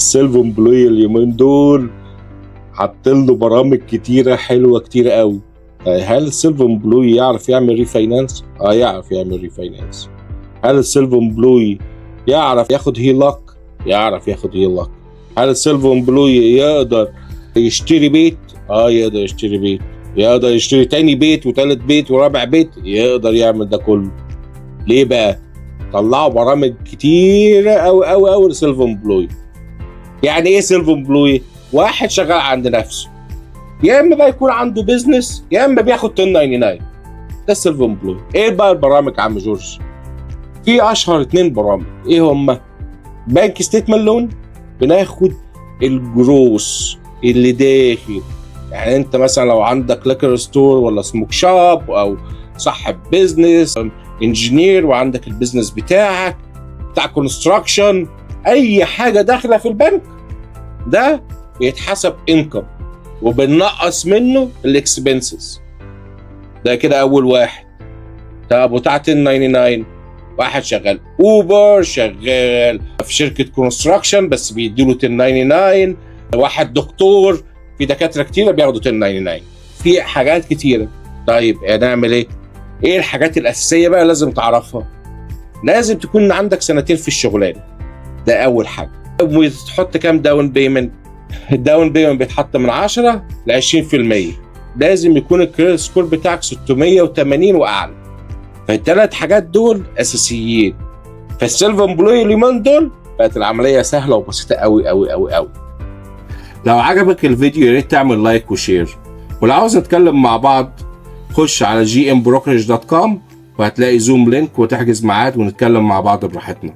السيلف امبلوي اليومين دول حاطين له برامج كتيره حلوه كتير قوي. هل السيلف امبلوي يعرف يعمل ريفاينانس؟ يعرف يعمل ريفاينانس. هل السيلف امبلوي يعرف ياخد هيلاك؟ يعرف ياخد هيلاك. هل السيلف امبلوي يقدر يشتري بيت؟ يقدر يشتري بيت. يقدر يشتري تاني بيت وتالت بيت ورابع بيت، يقدر يعمل ده كله. ليه بقى؟ طلعوا برامج كتيره قوي قوي قوي للسيلف امبلوي. يعني ايه سيلف امبلوي؟ واحد شغال عند نفسه، يا اما بقى يكون عنده بيزنس يا اما بياخد 1099. ده السيلف امبلوي. ايه بقى البرامج عم جورج؟ في اشهر 2 برامج. ايه هما؟ بنك ستيتمنت لون، بناخد الجروس اللي داخل. يعني انت مثلا لو عندك ليكر ستور ولا سموك شوب او صاحب بيزنس انجينير وعندك البيزنس بتاعك بتاع كونستراكشن، اي حاجه داخله في البنك ده بيتحسب انكم وبنقص منه الاكسبنسز. ده كده اول واحد. طب بتاع 1099 واحد شغال اوبر، شغال في شركه كونستراكشن بس بيديله 1099. واحد دكتور، في دكاتره كتيره بياخدوا 1099. في حاجات كتيره. طيب هنعمل ايه؟ ايه الحاجات الاساسيه بقى لازم تعرفها؟ لازم تكون عندك 2 في الشغلانه. ده اول حاجه. وتحط كام داون بيمنت؟ الداون بيمنت بيتحط من 10 ل 20%. لازم يكون الكريدت سكور بتاعك 680 واعلى. فالثلاث حاجات دول اساسيين. فالسيلف امبلوي اليومين دول بقت العمليه سهله وبسيطه قوي قوي قوي قوي. لو عجبك الفيديو يا ريت تعمل لايك وشير، ولو عاوز نتكلم مع بعض خش على gmbrokerage.com وهتلاقي زوم لينك وتحجز ميعاد ونتكلم مع بعض براحتنا.